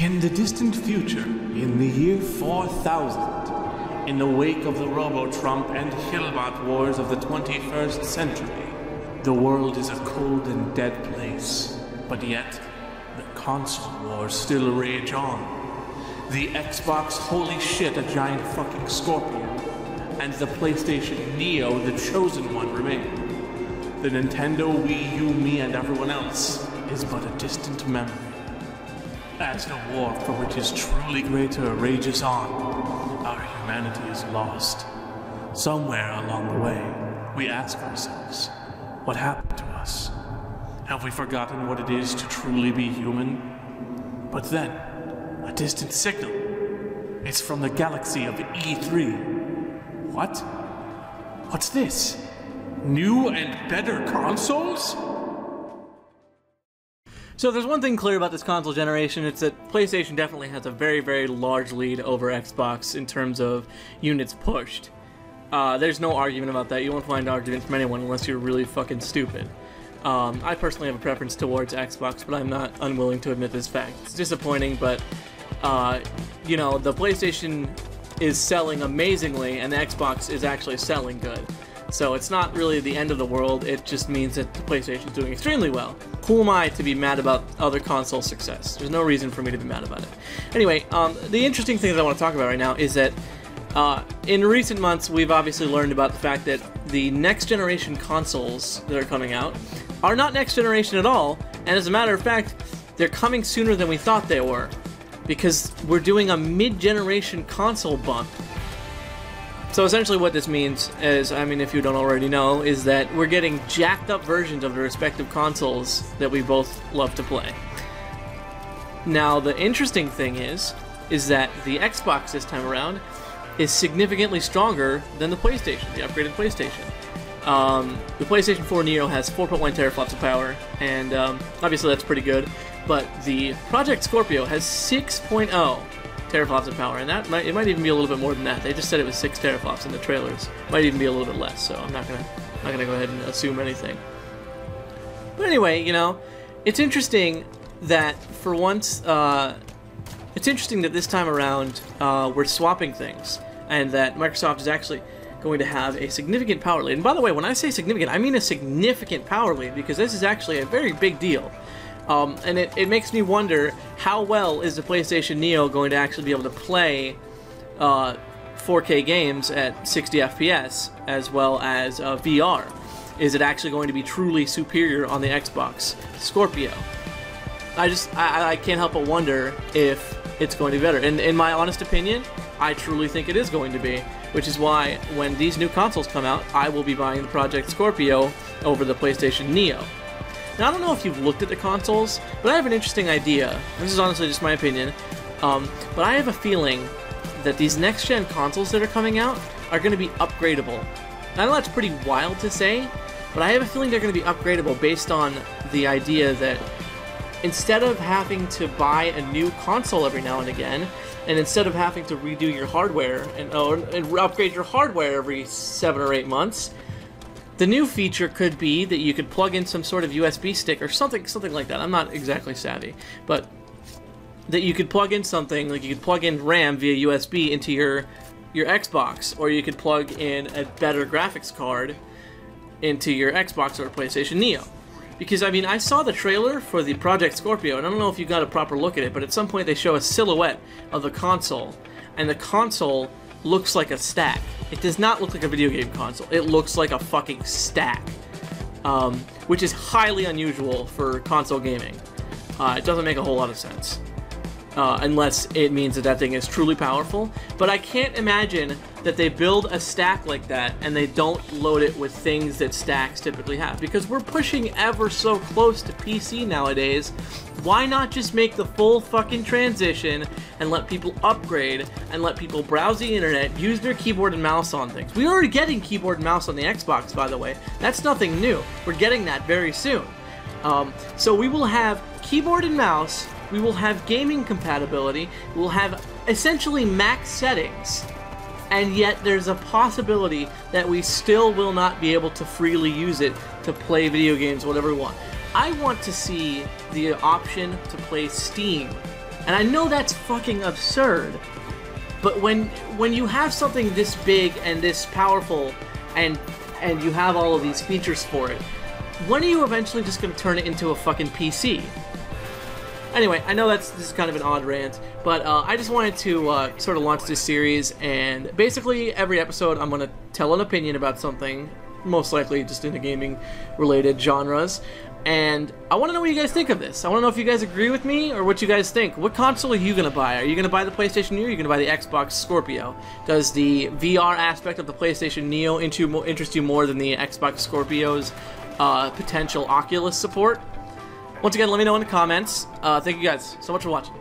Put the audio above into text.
In the distant future, in the year 4000, in the wake of the Robo-Trump and Hillbot wars of the 21st century, the world is a cold and dead place. But yet, the console wars still rage on. The Xbox holy shit, a giant fucking Scorpio, and the PlayStation Neo, the chosen one, remain. The Nintendo Wii U, me, and everyone else is but a distant memory. As the war for which is truly greater rages on, our humanity is lost. Somewhere along the way, we ask ourselves, what happened to us? Have we forgotten what it is to truly be human? But then, a distant signal. It's from the galaxy of E3. What? What's this? New and better consoles? So there's one thing clear about this console generation, it's that PlayStation definitely has a very, very large lead over Xbox in terms of units pushed. There's no argument about that. You won't find an argument from anyone unless you're really fucking stupid. I personally have a preference towards Xbox, but I'm not unwilling to admit this fact. It's disappointing, but, you know, the PlayStation is selling amazingly, and the Xbox is actually selling good. So it's not really the end of the world, it just means that the PlayStation's doing extremely well. Who am I to be mad about other console success? There's no reason for me to be mad about it. Anyway, the interesting thing that I want to talk about right now is that in recent months we've obviously learned about the fact that the next generation consoles that are coming out are not next generation at all, and as a matter of fact, they're coming sooner than we thought they were, because we're doing a mid-generation console bump. So essentially what this means is, I mean, if you don't already know, is that we're getting jacked up versions of the respective consoles that we both love to play. Now, the interesting thing is that the Xbox this time around is significantly stronger than the PlayStation, the upgraded PlayStation. The PlayStation 4 Neo has 4.1 teraflops of power, and obviously that's pretty good, but the Project Scorpio has 6.0 teraflops of power, and it might even be a little bit more than that. They just said it was 6 teraflops in the trailers. Might even be a little bit less, so I'm not gonna go ahead and assume anything. But anyway, you know, it's interesting that for once, it's interesting that this time around we're swapping things, and that Microsoft is actually going to have a significant power lead. And by the way, when I say significant, I mean a significant power lead, because this is actually a very big deal. And it makes me wonder, how well is the PlayStation Neo going to actually be able to play 4K games at 60 FPS, as well as VR? Is it actually going to be truly superior on the Xbox Scorpio? I can't help but wonder if it's going to be better. In my honest opinion, I truly think it is going to be, which is why when these new consoles come out, I will be buying the Project Scorpio over the PlayStation Neo. Now, I don't know if you've looked at the consoles, but I have an interesting idea. This is honestly just my opinion. But I have a feeling that these next-gen consoles that are coming out are going to be upgradable. I know that's pretty wild to say, but I have a feeling they're going to be upgradable based on the idea that instead of having to buy a new console every now and again, and instead of having to redo your hardware and upgrade your hardware every 7 or 8 months, the new feature could be that you could plug in some sort of USB stick or something like that. I'm not exactly savvy, but that you could plug in something, like you could plug in RAM via USB into your Xbox, or you could plug in a better graphics card into your Xbox or PlayStation Neo. Because, I mean, I saw the trailer for the Project Scorpio, and I don't know if you got a proper look at it, but at some point they show a silhouette of the console, and the console looks like a stack. It does not look like a video game console. It looks like a fucking stack, which is highly unusual for console gaming. It doesn't make a whole lot of sense, unless it means that that thing is truly powerful. But I can't imagine that they build a stack like that and they don't load it with things that stacks typically have, because we're pushing ever so close to PC nowadays. Why not just make the full fucking transition and let people upgrade and let people browse the internet, use their keyboard and mouse on things? We're already getting keyboard and mouse on the Xbox, by the way. That's nothing new. We're getting that very soon. So we will have keyboard and mouse, we will have gaming compatibility, we will have essentially max settings, and yet there's a possibility that we still will not be able to freely use it to play video games, whatever we want. I want to see the option to play Steam And I know that's fucking absurd, but when you have something this big and this powerful, and you have all of these features for it, when are you eventually just going to turn it into a fucking PC? Anyway, I know this is kind of an odd rant, but I just wanted to sort of launch this series, and basically every episode I'm going to tell an opinion about something, most likely just in the gaming-related genres, and I want to know what you guys think of this. I want to know if you guys agree with me, or what you guys think. What console are you going to buy? Are you going to buy the PlayStation Neo, or are you going to buy the Xbox Scorpio? Does the VR aspect of the PlayStation Neo interest you more than the Xbox Scorpio's potential Oculus support? Once again, let me know in the comments. Thank you guys so much for watching.